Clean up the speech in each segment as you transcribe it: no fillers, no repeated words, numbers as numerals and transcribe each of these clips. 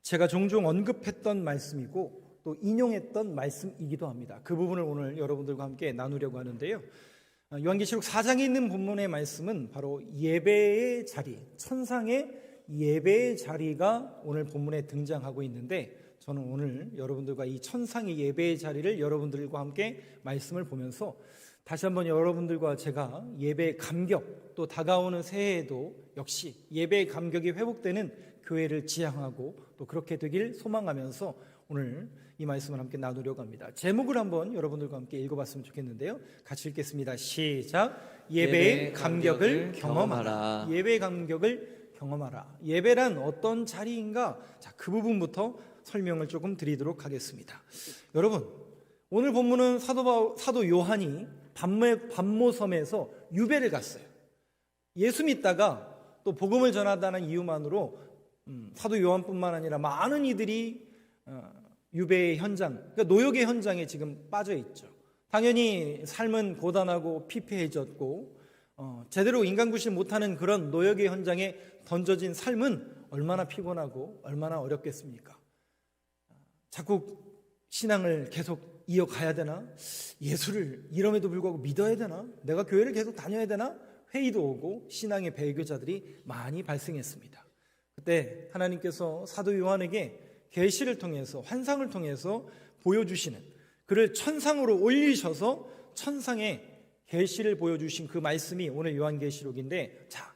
제가 종종 언급했던 말씀이고 또 인용했던 말씀이기도 합니다. 그 부분을 오늘 여러분들과 함께 나누려고 하는데요. 요한계시록 4장에 있는 본문의 말씀은 바로 예배의 자리, 천상의 예배의 자리가 오늘 본문에 등장하고 있는데, 저는 오늘 여러분들과 이 천상의 예배의 자리를 여러분들과 함께 말씀을 보면서 다시 한번 여러분들과 제가 예배의 감격, 또 다가오는 새해에도 역시 예배의 감격이 회복되는 교회를 지향하고 또 그렇게 되길 소망하면서 오늘 이 말씀을 함께 나누려고 합니다. 제목을 한번 여러분들과 함께 읽어봤으면 좋겠는데요. 같이 읽겠습니다. 시작. 예배의 감격을 경험하라. 예배의 감격을 경험하라. 예배란 어떤 자리인가? 자, 그 부분부터 설명을 조금 드리도록 하겠습니다. 여러분, 오늘 본문은 사도 요한이 반모섬에서 유배를 갔어요. 예수 믿다가 또 복음을 전하다는 이유만으로 사도 요한뿐만 아니라 많은 이들이 유배의 현장, 그러니까 노역의 현장에 지금 빠져 있죠. 당연히 삶은 고단하고 피폐해졌고 제대로 인간구실 못하는 그런 노역의 현장에 던져진 삶은 얼마나 피곤하고 얼마나 어렵겠습니까? 자꾸 신앙을 계속 이어가야 되나? 예수를 이럼에도 불구하고 믿어야 되나? 내가 교회를 계속 다녀야 되나? 회의도 오고 신앙의 배교자들이 많이 발생했습니다. 그때 하나님께서 사도 요한에게 계시를 통해서, 환상을 통해서 보여주시는, 그를 천상으로 올리셔서 천상의 계시를 보여주신 그 말씀이 오늘 요한계시록인데, 자,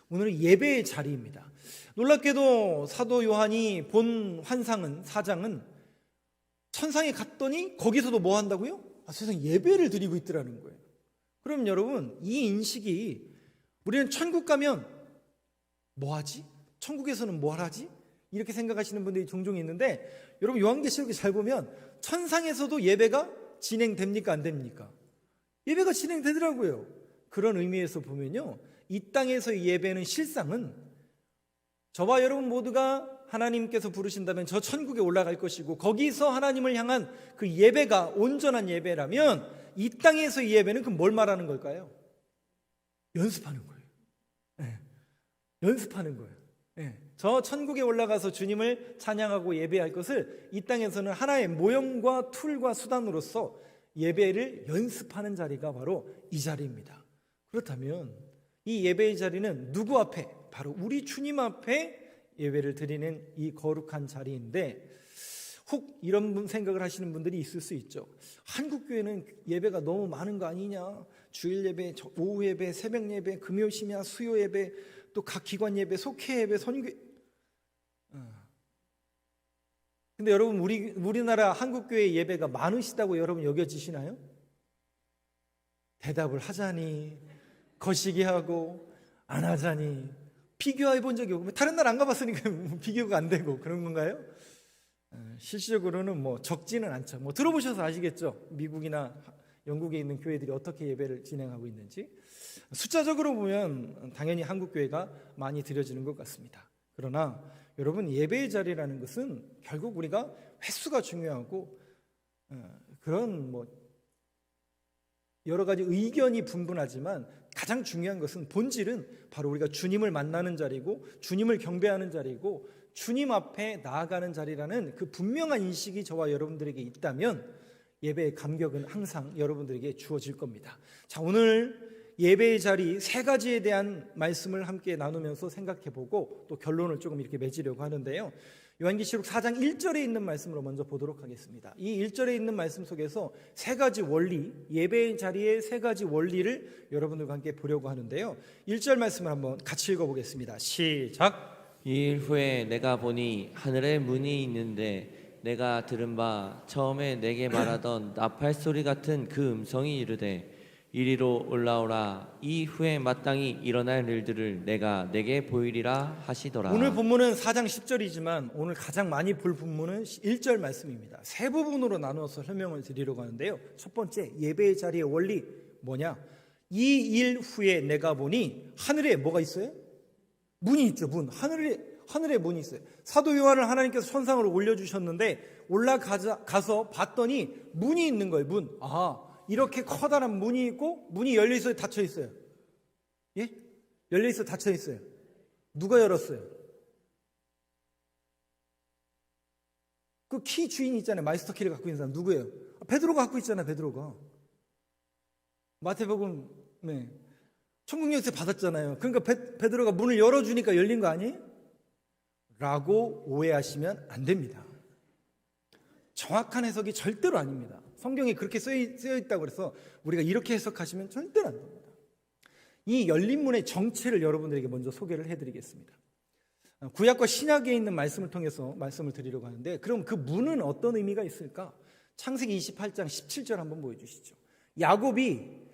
오늘은 예배의 자리입니다. 놀랍게도 사도 요한이 본 환상은, 사장은 천상에 갔더니 거기서도 뭐 한다고요? 세상에 예배를 드리고 있더라는 거예요. 그럼 여러분, 이 인식이 우리는 천국 가면 뭐 하지? 천국에서는 뭘 하지? 이렇게 생각하시는 분들이 종종 있는데, 여러분 요한계시록에 잘 보면 천상에서도 예배가 진행됩니까? 안 됩니까? 예배가 진행되더라고요. 그런 의미에서 보면요, 이 땅에서의 예배는 실상은 저와 여러분 모두가 하나님께서 부르신다면 저 천국에 올라갈 것이고, 거기서 하나님을 향한 그 예배가 온전한 예배라면 이 땅에서의 예배는 그럼 뭘 말하는 걸까요? 연습하는 거예요. 네. 연습하는 거예요. 네. 저 천국에 올라가서 주님을 찬양하고 예배할 것을 이 땅에서는 하나의 모형과 툴과 수단으로서 예배를 연습하는 자리가 바로 이 자리입니다. 그렇다면 이 예배의 자리는 누구 앞에? 바로 우리 주님 앞에 예배를 드리는 이 거룩한 자리인데, 혹 이런 생각을 하시는 분들이 있을 수 있죠. 한국교회는 예배가 너무 많은 거 아니냐? 주일 예배, 오후 예배, 새벽 예배, 금요 심야, 수요 예배, 또 각 기관 예배, 속회 예배, 선교. 근데 여러분, 우리나라 한국교회 예배가 많으시다고 여러분 여겨지시나요? 대답을 하자니 거시기 하고 안 하자니 비교해 본 적이 없고, 다른 나라 안 가봤으니까 비교가 안 되고 그런 건가요? 실질적으로는 뭐 적지는 않죠. 뭐 들어보셔서 아시겠죠? 미국이나 영국에 있는 교회들이 어떻게 예배를 진행하고 있는지. 숫자적으로 보면 당연히 한국 교회가 많이 드려지는 것 같습니다. 그러나 여러분, 예배의 자리라는 것은 결국 우리가 횟수가 중요하고 그런 뭐 여러 가지 의견이 분분하지만 가장 중요한 것은, 본질은 바로 우리가 주님을 만나는 자리고 주님을 경배하는 자리고 주님 앞에 나아가는 자리라는 그 분명한 인식이 저와 여러분들에게 있다면 예배의 감격은 항상 여러분들에게 주어질 겁니다. 자, 오늘 예배의 자리 세 가지에 대한 말씀을 함께 나누면서 생각해보고 또 결론을 조금 이렇게 맺으려고 하는데요. 요한계시록 4장 1절에 있는 말씀으로 먼저 보도록 하겠습니다. 이 1절에 있는 말씀 속에서 세 가지 원리, 예배의 자리의 세 가지 원리를 여러분들과 함께 보려고 하는데요. 1절 말씀을 한번 같이 읽어보겠습니다. 시작. 이 일 후에 내가 보니 하늘에 문이 있는데, 내가 들은 바 처음에 내게 말하던 나팔 소리 같은 그 음성이 이르되, 이리로 올라오라. 이 후에 마땅히 일어날 일들을 내가 내게 보이리라 하시더라. 오늘 본문은 4장 10절이지만 오늘 가장 많이 볼 본문은 1절 말씀입니다. 세 부분으로 나누어서 설명을 드리려고 하는데요. 첫 번째, 예배의 자리의 원리 뭐냐? 이 일 후에 내가 보니 하늘에 뭐가 있어요? 문이 있죠. 문. 하늘에 문이 있어요. 사도 요한을 하나님께서 천상으로 올려주셨는데 올라가서 봤더니 문이 있는 거예요. 문. 이렇게 커다란 문이 있고, 문이 열려 있어요, 닫혀 있어요? 예? 열려 있어요, 닫혀 있어요? 누가 열었어요? 그 키 주인이 있잖아요. 마이스터 키를 갖고 있는 사람 누구예요? 베드로가 갖고 있잖아요. 베드로가. 마태복음 천국 열쇠 받았잖아요. 그러니까 베드로가 문을 열어주니까 열린 거 아니에요? 라고 오해하시면 안 됩니다. 정확한 해석이 절대로 아닙니다. 성경에 그렇게 쓰여 있다고 그래서 우리가 이렇게 해석하시면 절대로 안 됩니다. 이 열린 문의 정체를 여러분들에게 먼저 소개를 해드리겠습니다. 구약과 신약에 있는 말씀을 통해서 말씀을 드리려고 하는데, 그럼 그 문은 어떤 의미가 있을까? 창세기 28장 17절 한번 보여주시죠. 야곱이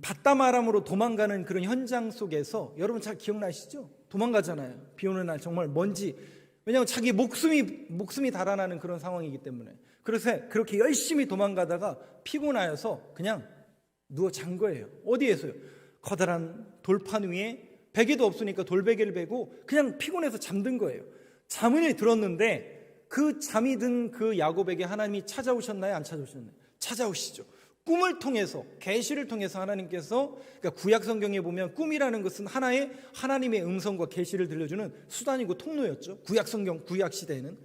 바다마람으로 도망가는 그런 현장 속에서, 여러분 잘 기억나시죠? 도망가잖아요. 비 오는 날 정말 먼지, 왜냐하면 자기 목숨이 달아나는 그런 상황이기 때문에. 그래서 그렇게 열심히 도망가다가 피곤하여서 그냥 누워 잔 거예요. 어디에서요? 커다란 돌판 위에 베개도 없으니까 돌베개를 베고 그냥 피곤해서 잠든 거예요. 잠을 들었는데 그 잠이 든 그 야곱에게 하나님이 찾아오셨나요? 안 찾아오셨나요? 찾아오시죠. 꿈을 통해서, 계시를 통해서 하나님께서, 그러니까 구약 성경에 보면 꿈이라는 것은 하나의 하나님의 음성과 계시를 들려주는 수단이고 통로였죠. 구약 성경, 구약 시대에는.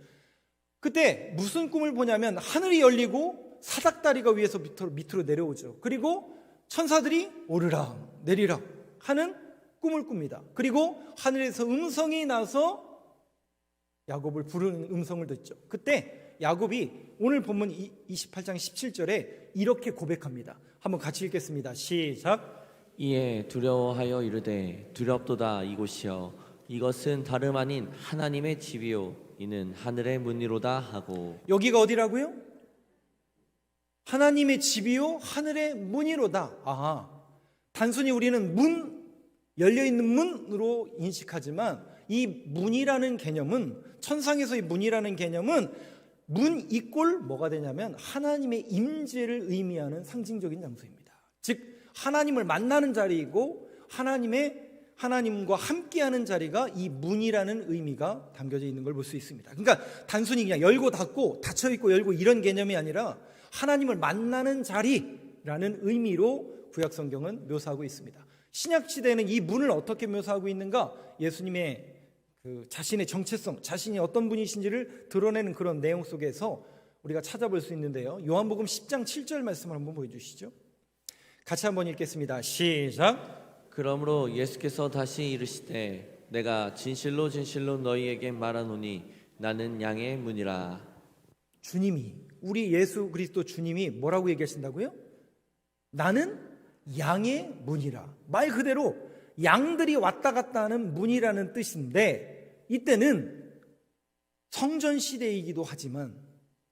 그때 무슨 꿈을 보냐면 하늘이 열리고 사닥다리가 위에서 밑으로 내려오죠. 그리고 천사들이 오르락 내리락 하는 꿈을 꿉니다. 그리고 하늘에서 음성이 나서 야곱을 부르는 음성을 듣죠. 그때 야곱이 오늘 본문 28장 17절에 이렇게 고백합니다. 한번 같이 읽겠습니다. 시작. 이에 두려워하여 이르되 두렵도다 이곳이여 이것은 다름 아닌 하나님의 집이요 이는 하늘의 문이로다 하고. 여기가 어디라고요? 하나님의 집이요 하늘의 문이로다. 아하, 단순히 우리는 열려있는 문으로 인식하지만 이 문이라는 개념은, 천상에서의 문이라는 개념은 문 이꼴 뭐가 되냐면 하나님의 임재를 의미하는 상징적인 장소입니다. 즉 하나님을 만나는 자리이고 하나님과 함께하는 자리가 이 문이라는 의미가 담겨져 있는 걸 볼 수 있습니다. 그러니까 단순히 그냥 열고 닫고 닫혀있고 열고 이런 개념이 아니라 하나님을 만나는 자리라는 의미로 구약 성경은 묘사하고 있습니다. 신약 시대에는 이 문을 어떻게 묘사하고 있는가? 예수님의 자신의 정체성, 자신이 어떤 분이신지를 드러내는 그런 내용 속에서 우리가 찾아볼 수 있는데요. 요한복음 10장 7절 말씀을 한번 보여주시죠. 같이 한번 읽겠습니다. 시작. 그러므로 예수께서 다시 이르시되 내가 진실로 진실로 너희에게 말하노니 나는 양의 문이라. 주님이, 우리 예수 그리스도 주님이 뭐라고 얘기하신다고요? 나는 양의 문이라. 말 그대로 양들이 왔다 갔다 하는 문이라는 뜻인데, 이때는 성전 시대이기도 하지만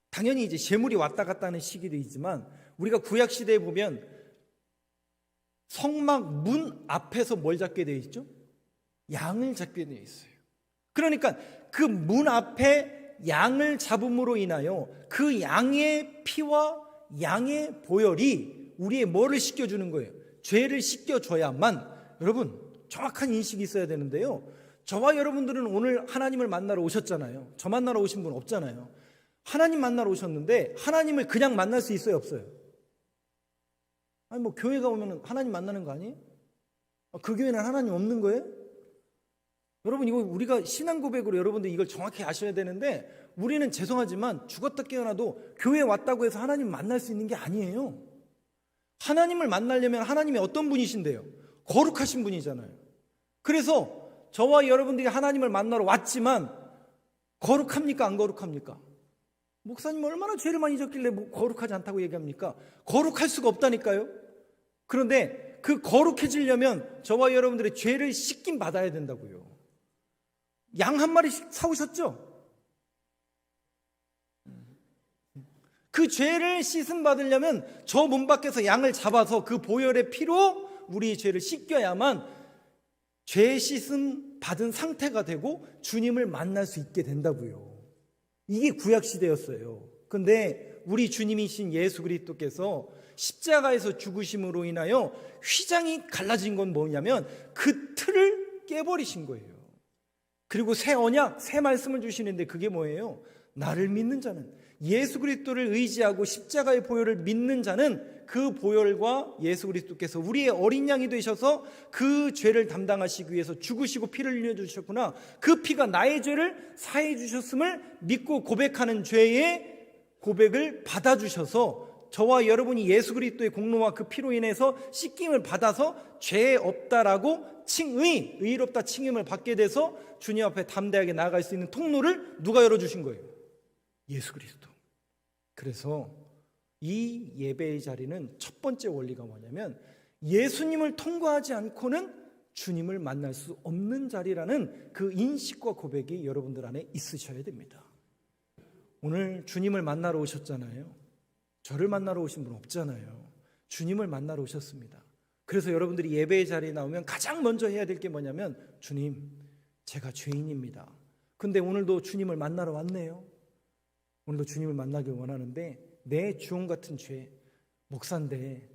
당연히 이제 재물이 왔다 갔다 하는 시기도 있지만, 우리가 구약 시대에 보면 성막 문 앞에서 뭘 잡게 되어 있죠? 양을 잡게 되어 있어요. 그러니까 그 문 앞에 양을 잡음으로 인하여 그 양의 피와 양의 보혈이 우리의 뭐를 씻겨주는 거예요? 죄를 씻겨줘야만. 여러분 정확한 인식이 있어야 되는데요, 저와 여러분들은 오늘 하나님을 만나러 오셨잖아요. 저 만나러 오신 분 없잖아요. 하나님 만나러 오셨는데 하나님을 그냥 만날 수 있어요, 없어요? 아니 뭐 교회가 오면 하나님 만나는 거 아니에요? 그 교회는 하나님 없는 거예요? 여러분 이거 우리가 신앙 고백으로 여러분들 이걸 정확히 아셔야 되는데, 우리는 죄송하지만 죽었다 깨어나도 교회 왔다고 해서 하나님 만날 수 있는 게 아니에요. 하나님을 만나려면 하나님이 어떤 분이신데요? 거룩하신 분이잖아요. 그래서 저와 여러분들이 하나님을 만나러 왔지만 거룩합니까? 안 거룩합니까? 목사님 얼마나 죄를 많이 졌길래 뭐 거룩하지 않다고 얘기합니까? 거룩할 수가 없다니까요. 그런데 그 거룩해지려면 저와 여러분들의 죄를 씻김 받아야 된다고요. 양 한 마리씩 사오셨죠? 그 죄를 씻음 받으려면 저 문 밖에서 양을 잡아서 그 보혈의 피로 우리 죄를 씻겨야만 죄 씻음 받은 상태가 되고 주님을 만날 수 있게 된다고요. 이게 구약 시대였어요. 그런데 우리 주님이신 예수 그리스도께서 십자가에서 죽으심으로 인하여 휘장이 갈라진 건 뭐냐면 그 틀을 깨버리신 거예요. 그리고 새 언약, 새 말씀을 주시는데 그게 뭐예요? 나를 믿는 자는, 예수 그리스도를 의지하고 십자가의 보혈을 믿는 자는 그 보혈과 예수 그리스도께서 우리의 어린 양이 되셔서 그 죄를 담당하시기 위해서 죽으시고 피를 흘려주셨구나, 그 피가 나의 죄를 사해 주셨음을 믿고 고백하는 죄의 고백을 받아주셔서 저와 여러분이 예수 그리스도의 공로와 그 피로 인해서 씻김을 받아서 죄 없다라고 의롭다 칭임을 받게 돼서 주님 앞에 담대하게 나아갈 수 있는 통로를 누가 열어주신 거예요? 예수 그리스도. 그래서 이 예배의 자리는 첫 번째 원리가 뭐냐면, 예수님을 통과하지 않고는 주님을 만날 수 없는 자리라는 그 인식과 고백이 여러분들 안에 있으셔야 됩니다. 오늘 주님을 만나러 오셨잖아요. 저를 만나러 오신 분 없잖아요. 주님을 만나러 오셨습니다. 그래서 여러분들이 예배의 자리에 나오면 가장 먼저 해야 될 게 뭐냐면, 주님, 제가 죄인입니다. 근데 오늘도 주님을 만나러 왔네요. 오늘도 주님을 만나길 원하는데 내 주홍 같은 죄, 목사인데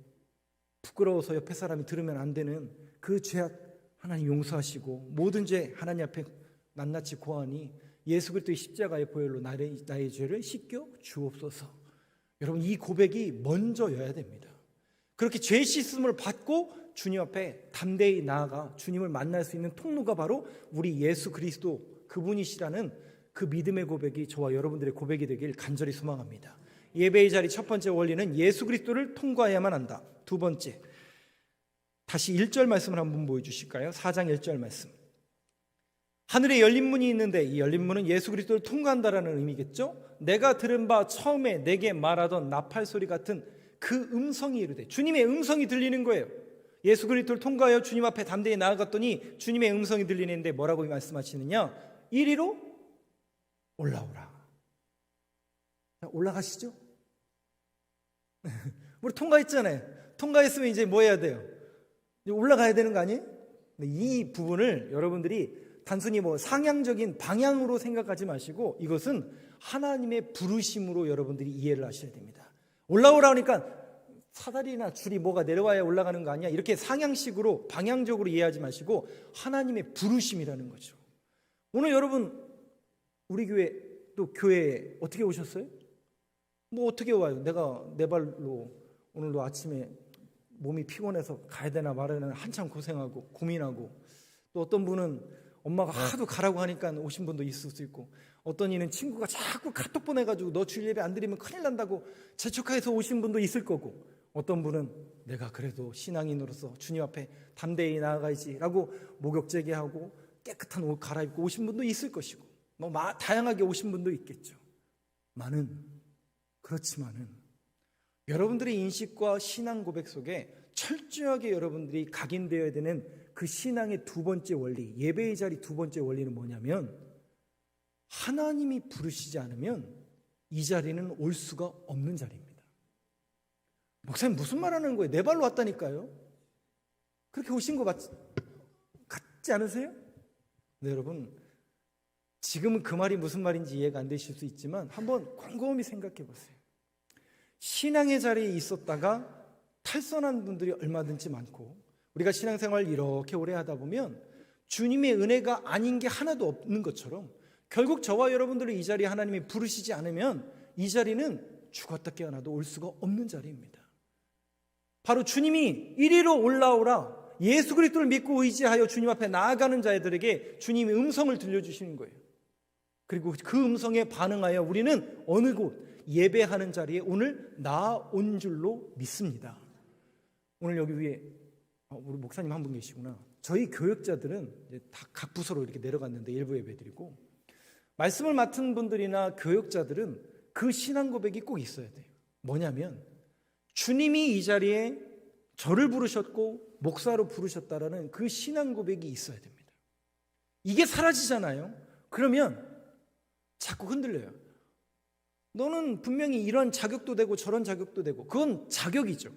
부끄러워서 옆에 사람이 들으면 안 되는 그 죄악 하나님 용서하시고 모든 죄 하나님 앞에 낱낱이 고하니 예수 그리스도의 십자가의 보혈로 나의 죄를 씻겨 주옵소서. 여러분, 이 고백이 먼저여야 됩니다. 그렇게 죄 씻음을 받고 주님 앞에 담대히 나아가 주님을 만날 수 있는 통로가 바로 우리 예수 그리스도 그분이시라는 그 믿음의 고백이 저와 여러분들의 고백이 되길 간절히 소망합니다. 예배의 자리 첫 번째 원리는 예수 그리스도를 통과해야만 한다. 두 번째, 다시 1절 말씀을 한번 보여주실까요? 4장 1절 말씀. 하늘에 열린 문이 있는데 이 열린 문은 예수 그리스도를 통과한다라는 의미겠죠. 내가 들은 바 처음에 내게 말하던 나팔 소리 같은 그 음성이 이르되, 주님의 음성이 들리는 거예요. 예수 그리스도를 통과하여 주님 앞에 담대히 나아갔더니 주님의 음성이 들리는데 뭐라고 말씀하시느냐? 이리로 올라오라. 자, 올라가시죠. 우리 통과했잖아요. 통과했으면 이제 뭐 해야 돼요? 이제 올라가야 되는 거 아니에요? 이 부분을 여러분들이 단순히 뭐 상향적인 방향으로 생각하지 마시고 이것은 하나님의 부르심으로 여러분들이 이해를 하셔야 됩니다. 올라오라 하니까 사다리나 줄이 뭐가 내려와야 올라가는 거 아니야? 이렇게 상향식으로 방향적으로 이해하지 마시고 하나님의 부르심이라는 거죠. 오늘 여러분 우리 교회 또 교회에 어떻게 오셨어요? 뭐 어떻게 와요? 내가 내 발로 오늘도 아침에 몸이 피곤해서 가야 되나 말아야 되나 한참 고생하고 고민하고, 또 어떤 분은 엄마가 하도 가라고 하니까 오신 분도 있을 수 있고, 어떤 이는 친구가 자꾸 카톡 보내가지고 너 주일 예배 안 드리면 큰일 난다고 재촉해서 오신 분도 있을 거고, 어떤 분은 내가 그래도 신앙인으로서 주님 앞에 담대히 나아가야지라고 목욕 제기하고 깨끗한 옷 갈아입고 오신 분도 있을 것이고, 뭐 다양하게 오신 분도 있겠죠. 그렇지만은 여러분들의 인식과 신앙 고백 속에 철저하게 여러분들이 각인되어야 되는 그 신앙의 두 번째 원리, 예배의 자리 두 번째 원리는 뭐냐면, 하나님이 부르시지 않으면 이 자리는 올 수가 없는 자리입니다. 목사님 무슨 말 하는 거예요? 내 발로 왔다니까요. 그렇게 오신 거 같지 않으세요? 네, 여러분, 지금은 그 말이 무슨 말인지 이해가 안 되실 수 있지만 한번 곰곰이 생각해 보세요. 신앙의 자리에 있었다가 탈선한 분들이 얼마든지 많고, 우리가 신앙생활 이렇게 오래 하다 보면 주님의 은혜가 아닌 게 하나도 없는 것처럼 결국 저와 여러분들을 이 자리에 하나님이 부르시지 않으면 이 자리는 죽었다 깨어나도 올 수가 없는 자리입니다. 바로 주님이 이리로 올라오라, 예수 그리스도를 믿고 의지하여 주님 앞에 나아가는 자들에게 주님의 음성을 들려주시는 거예요. 그리고 그 음성에 반응하여 우리는 어느 곳 예배하는 자리에 오늘 나온 줄로 믿습니다. 오늘 여기 위에 우리 목사님 한 분 계시구나. 저희 교역자들은 이제 다 각 부서로 이렇게 내려갔는데 일부 예배드리고, 말씀을 맡은 분들이나 교역자들은 그 신앙 고백이 꼭 있어야 돼요. 뭐냐면 주님이 이 자리에 저를 부르셨고 목사로 부르셨다라는 그 신앙 고백이 있어야 됩니다. 이게 사라지잖아요. 그러면 자꾸 흔들려요. 너는 분명히 이런 자격도 되고 저런 자격도 되고, 그건 자격이죠.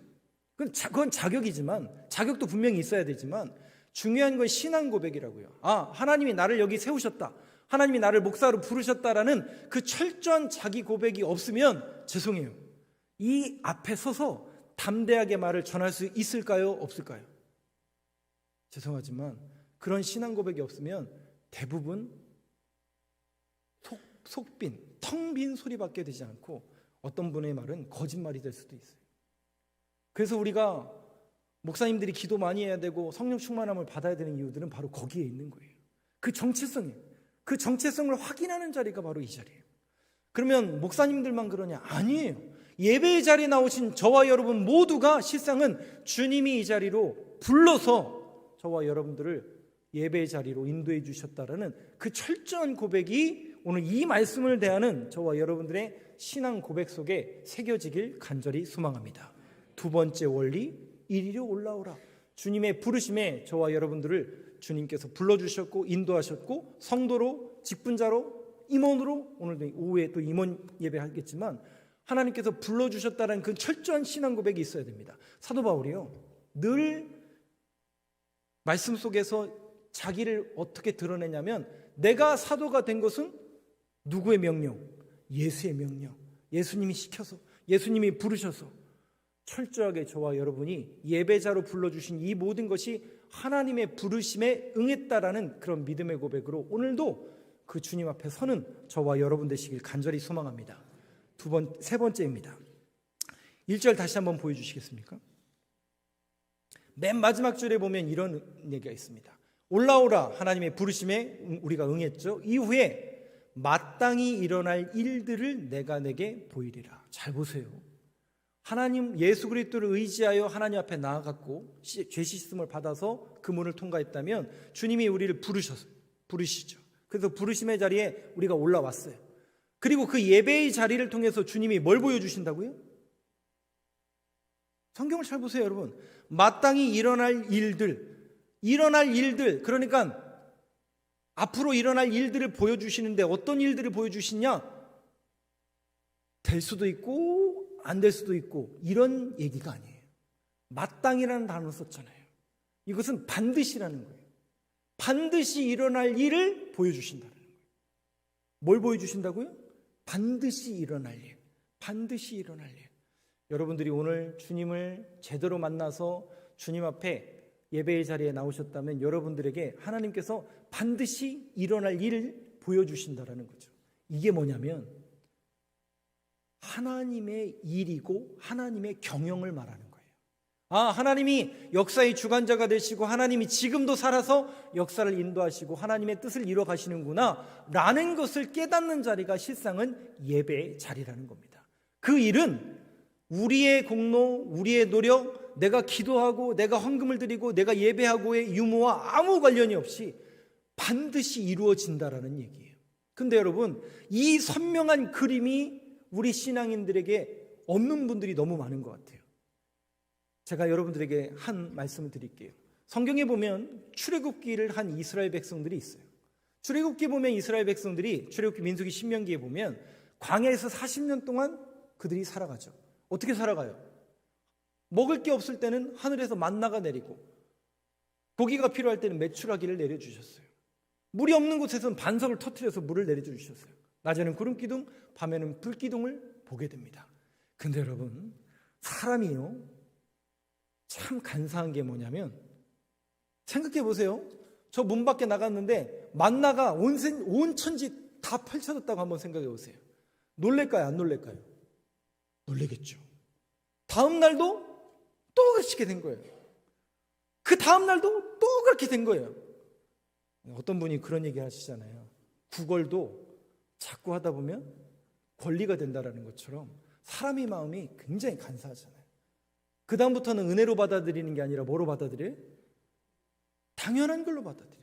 그건 자격이지만, 자격도 분명히 있어야 되지만 중요한 건 신앙 고백이라고요. 하나님이 나를 여기 세우셨다, 하나님이 나를 목사로 부르셨다라는 그 철저한 자기 고백이 없으면 죄송해요, 이 앞에 서서 담대하게 말을 전할 수 있을까요? 없을까요? 죄송하지만 그런 신앙 고백이 없으면 대부분 속빈, 텅 빈 소리밖에 되지 않고 어떤 분의 말은 거짓말이 될 수도 있어요. 그래서 우리가 목사님들이 기도 많이 해야 되고 성령 충만함을 받아야 되는 이유들은 바로 거기에 있는 거예요. 그 정체성이에요. 그 정체성을 확인하는 자리가 바로 이 자리예요. 그러면 목사님들만 그러냐? 아니에요. 예배의 자리에 나오신 저와 여러분 모두가 실상은 주님이 이 자리로 불러서 저와 여러분들을 예배의 자리로 인도해 주셨다라는 그 철저한 고백이 오늘 이 말씀을 대하는 저와 여러분들의 신앙 고백 속에 새겨지길 간절히 소망합니다. 두 번째 원리, 이리로 올라오라. 주님의 부르심에 저와 여러분들을 주님께서 불러주셨고 인도하셨고 성도로, 직분자로, 임원으로, 오늘도 오후에 또 임원 예배하겠지만 하나님께서 불러주셨다는 그 철저한 신앙 고백이 있어야 됩니다. 사도 바울이요, 늘 말씀 속에서 자기를 어떻게 드러내냐면, 내가 사도가 된 것은 누구의 명령? 예수의 명령. 예수님이 시켜서, 예수님이 부르셔서 철저하게 저와 여러분이 예배자로 불러주신 이 모든 것이 하나님의 부르심에 응했다라는 그런 믿음의 고백으로 오늘도 그 주님 앞에 서는 저와 여러분 되시길 간절히 소망합니다. 세 번째입니다. 1절 다시 한번 보여주시겠습니까? 맨 마지막 줄에 보면 이런 얘기가 있습니다. 올라오라. 하나님의 부르심에 우리가 응했죠. 이후에 마땅히 일어날 일들을 내가 내게 보이리라. 잘 보세요. 하나님 예수 그리스도를 의지하여 하나님 앞에 나아갔고 죄 씻음을 받아서 그 문을 통과했다면 주님이 우리를 부르시죠. 그래서 부르심의 자리에 우리가 올라왔어요. 그리고 그 예배의 자리를 통해서 주님이 뭘 보여주신다고요? 성경을 잘 보세요, 여러분. 마땅히 일어날 일들, 그러니까 앞으로 일어날 일들을 보여주시는데 어떤 일들을 보여주시냐? 될 수도 있고 안 될 수도 있고 이런 얘기가 아니에요. 마땅이라는 단어를 썼잖아요. 이것은 반드시라는 거예요. 반드시 일어날 일을 보여주신다는 거예요. 뭘 보여주신다고요? 반드시 일어날 일. 반드시 일어날 일. 여러분들이 오늘 주님을 제대로 만나서 주님 앞에 예배의 자리에 나오셨다면 여러분들에게 하나님께서 반드시 일어날 일을 보여주신다라는 거죠. 이게 뭐냐면 하나님의 일이고 하나님의 경영을 말하는 거예요. 하나님이 역사의 주관자가 되시고 하나님이 지금도 살아서 역사를 인도하시고 하나님의 뜻을 이뤄 가시는구나 라는 것을 깨닫는 자리가 실상은 예배의 자리라는 겁니다. 그 일은 우리의 공로, 우리의 노력, 내가 기도하고 내가 헌금을 드리고 내가 예배하고의 유무와 아무 관련이 없이 반드시 이루어진다라는 얘기예요. 근데 여러분, 이 선명한 그림이 우리 신앙인들에게 없는 분들이 너무 많은 것 같아요. 제가 여러분들에게 한 말씀을 드릴게요. 성경에 보면 출애굽기를 한 이스라엘 백성들이 있어요. 출애굽기 보면 이스라엘 백성들이 출애굽기 민수기 신명기에 보면 광야에서 40년 동안 그들이 살아가죠. 어떻게 살아가요? 먹을 게 없을 때는 하늘에서 만나가 내리고 고기가 필요할 때는 메추라기를 내려주셨어요. 물이 없는 곳에서는 반석을 터뜨려서 물을 내려주셨어요. 낮에는 구름기둥, 밤에는 불기둥을 보게 됩니다. 근데 여러분, 사람이요 참 간사한 게 뭐냐면, 생각해 보세요. 저 문 밖에 나갔는데 만나가 온 천지 다 펼쳐졌다고 한번 생각해 보세요. 놀랄까요? 안 놀랄까요? 놀라겠죠. 다음 날도 또 그렇게 된 거예요. 그 다음 날도 또 그렇게 된 거예요. 어떤 분이 그런 얘기 하시잖아요. 구걸도 자꾸 하다 보면 권리가 된다라는 것처럼 사람의 마음이 굉장히 간사하잖아요. 그 다음부터는 은혜로 받아들이는 게 아니라 뭐로 받아들여요? 당연한 걸로 받아들여요.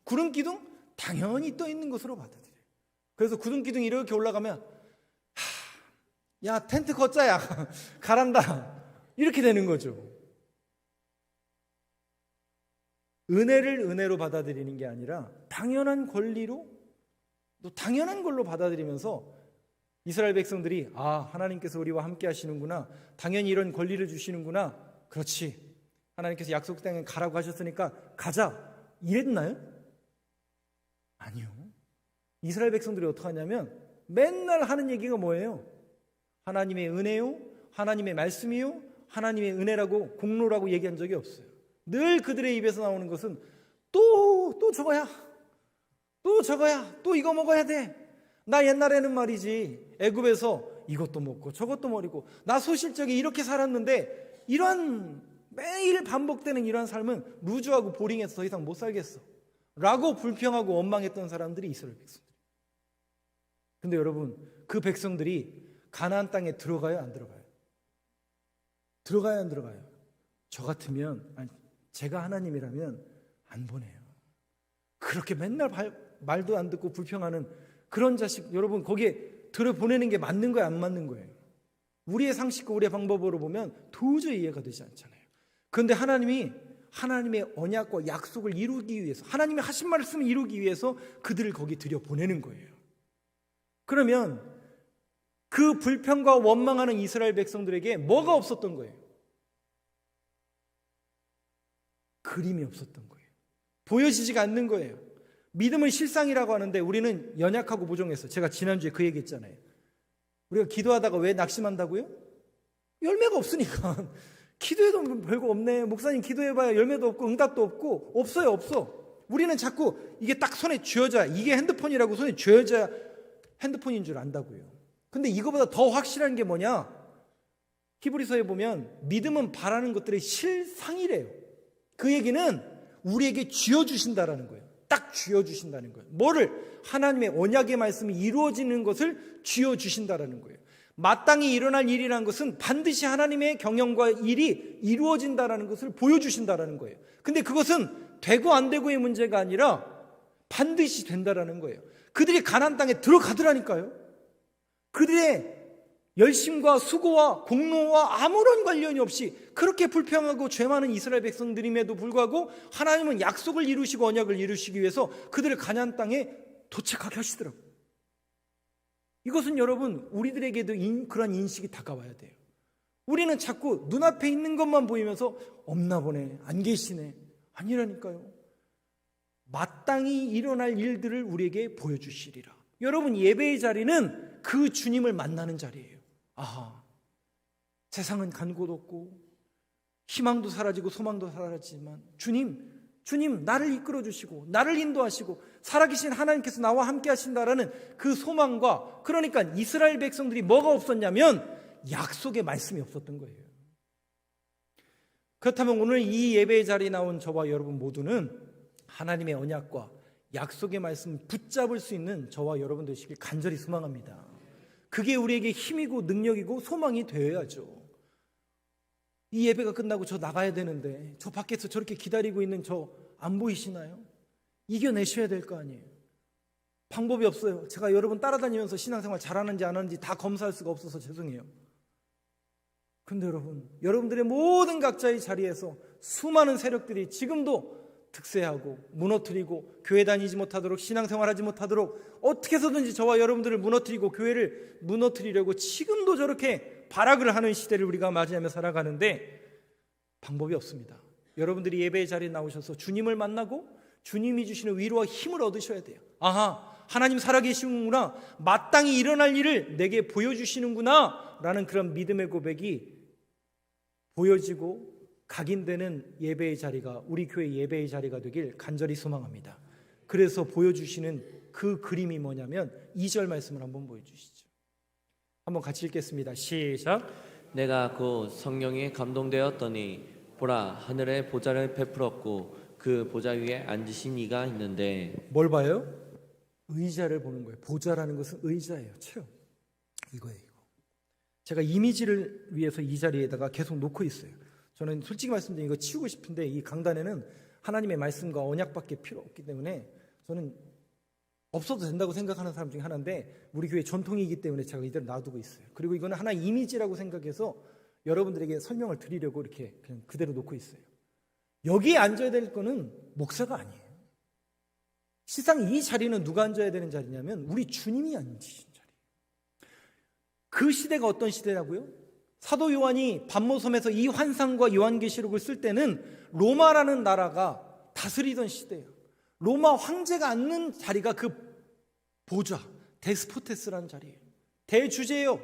구름기둥? 당연히 떠 있는 것으로 받아들여요. 그래서 구름기둥이 이렇게 올라가면 야, 텐트 걷자야. 가란다. 이렇게 되는 거죠. 은혜를 은혜로 받아들이는 게 아니라 당연한 권리로 또 당연한 걸로 받아들이면서 이스라엘 백성들이 하나님께서 우리와 함께 하시는구나. 당연히 이런 권리를 주시는구나. 그렇지. 하나님께서 약속 땅에 가라고 하셨으니까 가자. 이랬나요? 아니요. 이스라엘 백성들이 어떻게 하냐면 맨날 하는 얘기가 뭐예요? 하나님의 은혜요, 하나님의 말씀이요, 하나님의 은혜라고 공로라고 얘기한 적이 없어요. 늘 그들의 입에서 나오는 것은 또 저거야, 또 저거야, 또 이거 먹어야 돼. 나 옛날에는 말이지 애굽에서 이것도 먹고 저것도 먹이고 나 소실적에 이렇게 살았는데 이러한 매일 반복되는 이러한 삶은 루즈하고 보링해서 더 이상 못 살겠어 라고 불평하고 원망했던 사람들이 이스라엘 백성들. 근데 여러분, 그 백성들이 가나안 땅에 들어가요, 안 들어가요? 들어가요, 안 들어가요? 저 같으면, 아니, 제가 하나님이라면 안 보내요. 그렇게 맨날 말도 안 듣고 불평하는 그런 자식, 여러분 거기에 들여보내는 게 맞는 거예요, 안 맞는 거예요? 우리의 상식과 우리의 방법으로 보면 도저히 이해가 되지 않잖아요. 그런데 하나님이 하나님의 언약과 약속을 이루기 위해서, 하나님이 하신 말씀을 이루기 위해서 그들을 거기 들여보내는 거예요. 그러면 그 불평과 원망하는 이스라엘 백성들에게 뭐가 없었던 거예요? 그림이 없었던 거예요. 보여지지가 않는 거예요. 믿음은 실상이라고 하는데 우리는 연약하고 부족해서, 제가 지난주에 그 얘기 했잖아요. 우리가 기도하다가 왜 낙심한다고요? 열매가 없으니까. 기도해도 별거 없네. 목사님 기도해봐야 열매도 없고 응답도 없고. 없어요, 없어. 우리는 자꾸 이게 딱 손에 쥐어져야, 이게 핸드폰이라고 손에 쥐어져야 핸드폰인 줄 안다고요. 근데 이거보다 더 확실한 게 뭐냐? 히브리서에 보면 믿음은 바라는 것들의 실상이래요. 그 얘기는 우리에게 쥐어주신다라는 거예요. 딱 쥐어주신다는 거예요. 뭐를? 하나님의 언약의 말씀이 이루어지는 것을 쥐어주신다라는 거예요. 마땅히 일어날 일이라는 것은 반드시 하나님의 경영과 일이 이루어진다라는 것을 보여주신다라는 거예요. 근데 그것은 되고 안 되고의 문제가 아니라 반드시 된다라는 거예요. 그들이 가나안 땅에 들어가더라니까요. 그들의 열심과 수고와 공로와 아무런 관련이 없이 그렇게 불평하고 죄 많은 이스라엘 백성들임에도 불구하고 하나님은 약속을 이루시고 언약을 이루시기 위해서 그들을 가나안 땅에 도착하게 하시더라고요. 이것은 여러분, 우리들에게도 그런 인식이 다가와야 돼요. 우리는 자꾸 눈앞에 있는 것만 보이면서 없나 보네, 안 계시네. 아니라니까요. 마땅히 일어날 일들을 우리에게 보여주시리라. 여러분, 예배의 자리는 그 주님을 만나는 자리예요. 아하, 세상은 간 곳 없고 희망도 사라지고 소망도 사라지지만 주님 나를 이끌어 주시고 나를 인도하시고 살아계신 하나님께서 나와 함께 하신다라는 그 소망과, 그러니까 이스라엘 백성들이 뭐가 없었냐면 약속의 말씀이 없었던 거예요. 그렇다면 오늘 이 예배의 자리에 나온 저와 여러분 모두는 하나님의 언약과 약속의 말씀을 붙잡을 수 있는 저와 여러분 되시길 간절히 소망합니다. 그게 우리에게 힘이고 능력이고 소망이 되어야죠. 이 예배가 끝나고 저 나가야 되는데 저 밖에서 저렇게 기다리고 있는 저 안 보이시나요? 이겨내셔야 될 거 아니에요. 방법이 없어요. 제가 여러분 따라다니면서 신앙생활 잘하는지 안 하는지 다 검사할 수가 없어서 죄송해요. 그런데 여러분, 여러분들의 모든 각자의 자리에서 수많은 세력들이 지금도 득세하고 무너뜨리고 교회 다니지 못하도록, 신앙생활하지 못하도록 어떻게 해서든지 저와 여러분들을 무너뜨리고 교회를 무너뜨리려고 지금도 저렇게 발악을 하는 시대를 우리가 맞이하며 살아가는데 방법이 없습니다. 여러분들이 예배의 자리에 나오셔서 주님을 만나고 주님이 주시는 위로와 힘을 얻으셔야 돼요. 아하, 하나님 살아계시는구나, 마땅히 일어날 일을 내게 보여주시는구나 라는 그런 믿음의 고백이 보여지고 각인되는 예배의 자리가 우리 교회 예배의 자리가 되길 간절히 소망합니다. 그래서 보여주시는 그 그림이 뭐냐면 2절 말씀을 한번 보여주시죠. 한번 같이 읽겠습니다. 시작. 내가 곧 성령에 감동되었더니 보라, 하늘에 보좌를 베풀었고 그 보좌 위에 앉으신 이가 있는데. 뭘 봐요? 의자를 보는 거예요. 보좌라는 것은 의자예요. 체험. 이거예요. 이거. 제가 이미지를 위해서 이 자리에다가 계속 놓고 있어요. 저는 솔직히 말씀드리면 이거 치우고 싶은데 이 강단에는 하나님의 말씀과 언약밖에 필요 없기 때문에 저는 없어도 된다고 생각하는 사람 중에 하나인데, 우리 교회 전통이기 때문에 제가 이대로 놔두고 있어요. 그리고 이거는 하나의 이미지라고 생각해서 여러분들에게 설명을 드리려고 이렇게 그냥 그대로 놓고 있어요. 여기에 앉아야 될 거는 목사가 아니에요. 실상 이 자리는 누가 앉아야 되는 자리냐면 우리 주님이 앉으신 자리예요. 그 시대가 어떤 시대라고요? 사도 요한이 반모섬에서 이 환상과 요한계시록을 쓸 때는 로마라는 나라가 다스리던 시대예요. 로마 황제가 앉는 자리가 그 보좌, 데스포테스라는 자리예요. 대주제예요.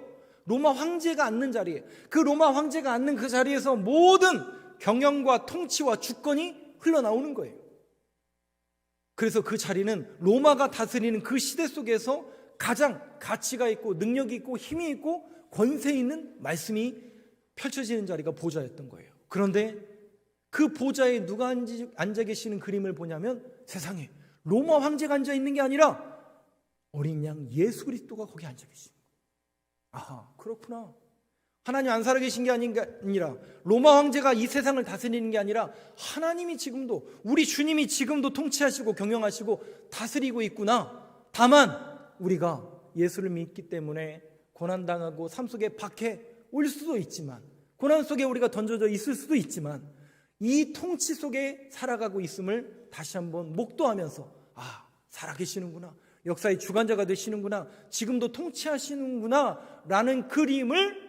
로마 황제가 앉는 자리예요. 그 로마 황제가 앉는 그 자리에서 모든 경영과 통치와 주권이 흘러나오는 거예요. 그래서 그 자리는 로마가 다스리는 그 시대 속에서 가장 가치가 있고 능력이 있고 힘이 있고 권세 있는 말씀이 펼쳐지는 자리가 보좌였던 거예요. 그런데 그 보좌에 누가 앉아 계시는 그림을 보냐면 세상에 로마 황제가 앉아 있는 게 아니라 어린 양 예수 그리스도가 거기 앉아 계십니다. 아하, 그렇구나. 하나님 안 살아계신 게 아니라 로마 황제가 이 세상을 다스리는 게 아니라 하나님이 지금도, 우리 주님이 지금도 통치하시고 경영하시고 다스리고 있구나. 다만 우리가 예수를 믿기 때문에 고난당하고 삶 속에 박해 올 수도 있지만, 고난 속에 우리가 던져져 있을 수도 있지만, 이 통치 속에 살아가고 있음을 다시 한번 목도하면서 아, 살아계시는구나, 역사의 주관자가 되시는구나, 지금도 통치하시는구나 라는 그림을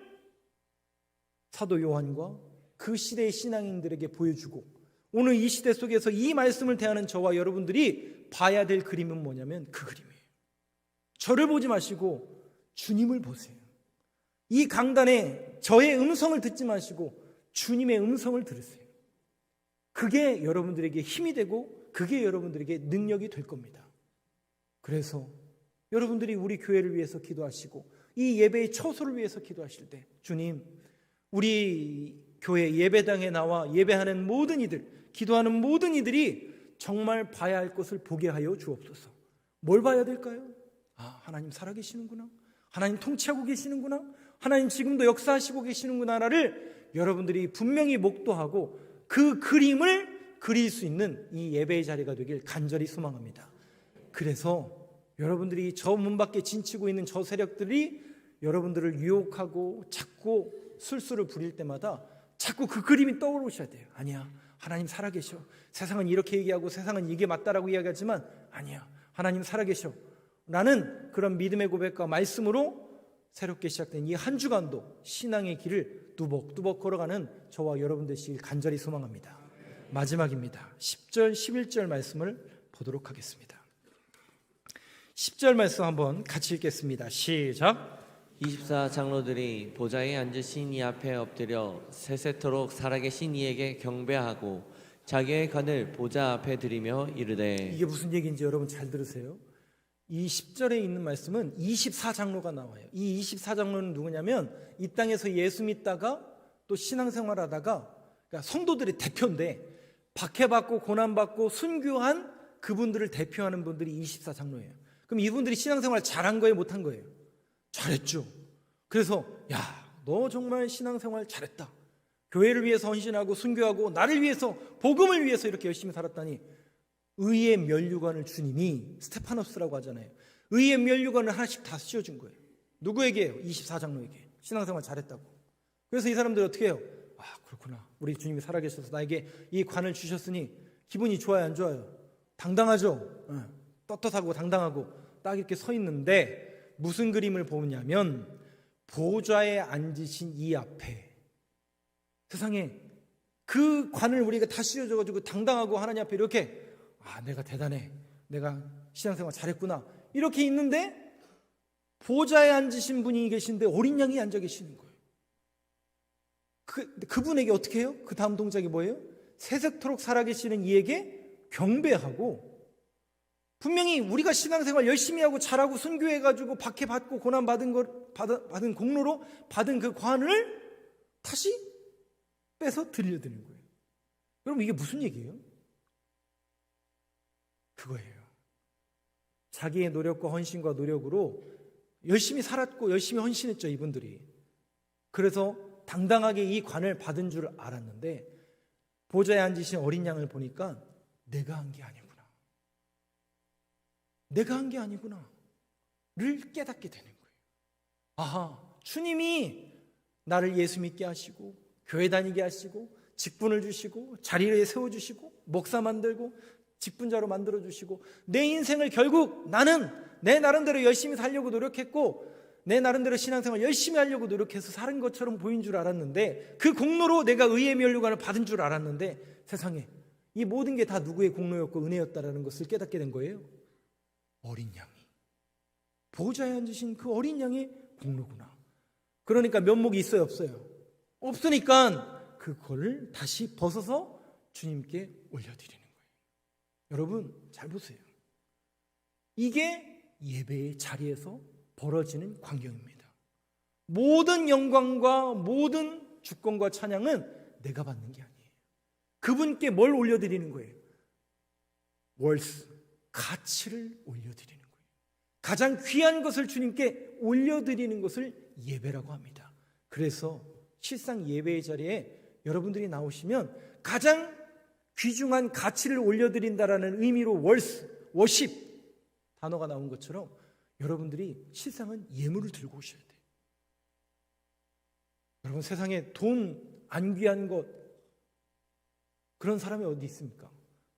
사도 요한과 그 시대의 신앙인들에게 보여주고, 오늘 이 시대 속에서 이 말씀을 대하는 저와 여러분들이 봐야 될 그림은 뭐냐면 그 그림이에요. 저를 보지 마시고 주님을 보세요. 이 강단에 저의 음성을 듣지 마시고 주님의 음성을 들으세요. 그게 여러분들에게 힘이 되고 그게 여러분들에게 능력이 될 겁니다. 그래서 여러분들이 우리 교회를 위해서 기도하시고 이 예배의 처소를 위해서 기도하실 때, 주님, 우리 교회 예배당에 나와 예배하는 모든 이들, 기도하는 모든 이들이 정말 봐야 할 것을 보게 하여 주옵소서. 뭘 봐야 될까요? 아, 하나님 살아계시는구나, 하나님 통치하고 계시는구나, 하나님 지금도 역사하시고 계시는구나를 여러분들이 분명히 목도하고 그 그림을 그릴 수 있는 이 예배의 자리가 되길 간절히 소망합니다. 그래서 여러분들이 저 문 밖에 진치고 있는 저 세력들이 여러분들을 유혹하고 자꾸 술수를 부릴 때마다 자꾸 그 그림이 떠오르셔야 돼요. 아니야, 하나님 살아계셔. 세상은 이렇게 얘기하고 세상은 이게 맞다라고 이야기하지만 아니야, 하나님 살아계셔 라는 그런 믿음의 고백과 말씀으로 새롭게 시작된 이 한 주간도 신앙의 길을 뚜벅뚜벅 걸어가는 저와 여러분 되시길 간절히 소망합니다. 마지막입니다. 10절 11절 말씀을 보도록 하겠습니다. 10절 말씀 한번 같이 읽겠습니다. 시작. 24 장로들이 보좌에 앉으신 이 앞에 엎드려 세세토록 살아계신 이에게 경배하고 자기의 관을 보좌 앞에 드리며 이르되. 이게 무슨 얘기인지 여러분 잘 들으세요. 이 10절에 있는 말씀은 24장로가 나와요. 이 24장로는 누구냐면 이 땅에서 예수 믿다가 또 신앙생활하다가, 그러니까 성도들의 대표인데 박해받고 고난받고 순교한 그분들을 대표하는 분들이 24장로예요. 그럼 이분들이 신앙생활 잘한 거예요, 못한 거예요? 잘했죠. 그래서 야, 너 정말 신앙생활 잘했다, 교회를 위해서 헌신하고 순교하고 나를 위해서, 복음을 위해서 이렇게 열심히 살았다니, 의의 면류관을 주님이, 스테파노스라고 하잖아요, 의의 면류관을 하나씩 다 씌워준 거예요. 누구에게요? 24장로에게. 신앙생활 잘했다고. 그래서 이 사람들이 어떻게 해요? 아, 그렇구나, 우리 주님이 살아계셔서 나에게 이 관을 주셨으니 기분이 좋아요, 안 좋아요? 당당하죠. 떳떳하고 당당하고 딱 이렇게 서 있는데 무슨 그림을 보냐면 보좌에 앉으신 이 앞에, 세상에 그 관을 우리가 다 씌워줘가지고 당당하고 하나님 앞에 이렇게, 아, 내가 대단해, 내가 신앙생활 잘했구나, 이렇게 있는데 보좌에 앉으신 분이 계신데 어린 양이 앉아 계시는 거예요. 그분에게 어떻게 해요? 그 다음 동작이 뭐예요? 세세토록 살아계시는 이에게 경배하고, 분명히 우리가 신앙생활 열심히 하고 잘하고 순교해가지고 박해받고 고난받은 공로로 받은 그 관을 다시 빼서 들려드리는 거예요. 여러분, 이게 무슨 얘기예요? 그거예요. 자기의 노력과 헌신과 노력으로 열심히 살았고 열심히 헌신했죠, 이분들이. 그래서 당당하게 이 관을 받은 줄 알았는데 보좌에 앉으신 어린 양을 보니까 내가 한 게 아니구나, 내가 한 게 아니구나를 깨닫게 되는 거예요. 아하, 주님이 나를 예수 믿게 하시고 교회 다니게 하시고 직분을 주시고 자리에 세워주시고 목사 만들고 직분자로 만들어주시고 내 인생을 결국 나는 내 나름대로 열심히 살려고 노력했고 내 나름대로 신앙생활 열심히 하려고 노력해서 사는 것처럼 보인 줄 알았는데, 그 공로로 내가 의의 면류관을 받은 줄 알았는데 세상에 이 모든 게 다 누구의 공로였고 은혜였다라는 것을 깨닫게 된 거예요. 어린 양이, 보좌에 앉으신 그 어린 양의 공로구나. 그러니까 면목이 있어요, 없어요? 없으니까 그걸 다시 벗어서 주님께 올려드리는 거예요. 여러분 잘 보세요. 이게 예배의 자리에서 벌어지는 광경입니다. 모든 영광과 모든 주권과 찬양은 내가 받는 게 아니에요. 그분께 뭘 올려드리는 거예요? 월스, 가치를 올려드리는 거예요. 가장 귀한 것을 주님께 올려드리는 것을 예배라고 합니다. 그래서 실상 예배의 자리에 여러분들이 나오시면 가장 귀중한 가치를 올려드린다라는 의미로 월스, 워십 단어가 나온 것처럼 여러분들이 실상은 예물을 들고 오셔야 돼요. 여러분, 세상에 돈 안 귀한 것 그런 사람이 어디 있습니까?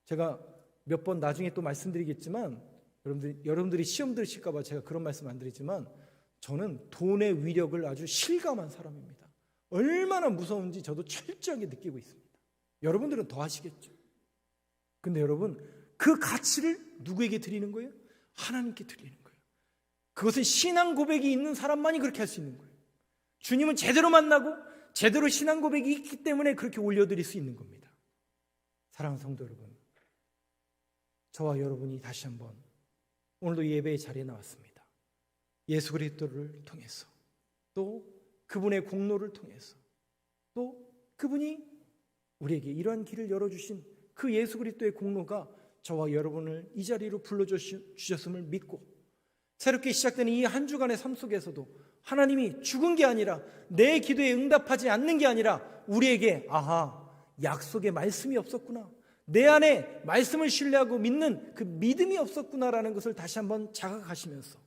제가 몇 번 나중에 또 말씀드리겠지만 여러분들이 시험 들으실까 봐 제가 그런 말씀 안 드리지만 저는 돈의 위력을 아주 실감한 사람입니다. 얼마나 무서운지 저도 철저하게 느끼고 있습니다. 여러분들은 더 아시겠죠. 근데 여러분, 그 가치를 누구에게 드리는 거예요? 하나님께 드리는 거예요. 그것은 신앙 고백이 있는 사람만이 그렇게 할 수 있는 거예요. 주님은 제대로 만나고 제대로 신앙 고백이 있기 때문에 그렇게 올려드릴 수 있는 겁니다. 사랑하는 성도 여러분, 저와 여러분이 다시 한번 오늘도 예배의 자리에 나왔습니다. 예수 그리스도를 통해서, 또 그분의 공로를 통해서, 또 그분이 우리에게 이러한 길을 열어주신 그 예수 그리스도의 공로가 저와 여러분을 이 자리로 불러주셨음을 믿고, 새롭게 시작되는 이 한 주간의 삶 속에서도 하나님이 죽은 게 아니라, 내 기도에 응답하지 않는 게 아니라 우리에게 약속의 말씀이 없었구나, 내 안에 말씀을 신뢰하고 믿는 그 믿음이 없었구나라는 것을 다시 한번 자각하시면서,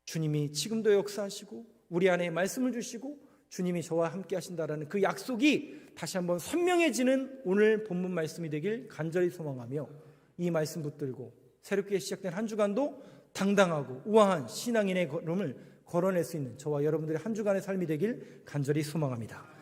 주님이 지금도 역사하시고 우리 안에 말씀을 주시고 주님이 저와 함께 하신다라는 그 약속이 다시 한번 선명해지는 오늘 본문 말씀이 되길 간절히 소망하며, 이 말씀 붙들고 새롭게 시작된 한 주간도 당당하고 우아한 신앙인의 걸음을 걸어낼 수 있는 저와 여러분들의 한 주간의 삶이 되길 간절히 소망합니다.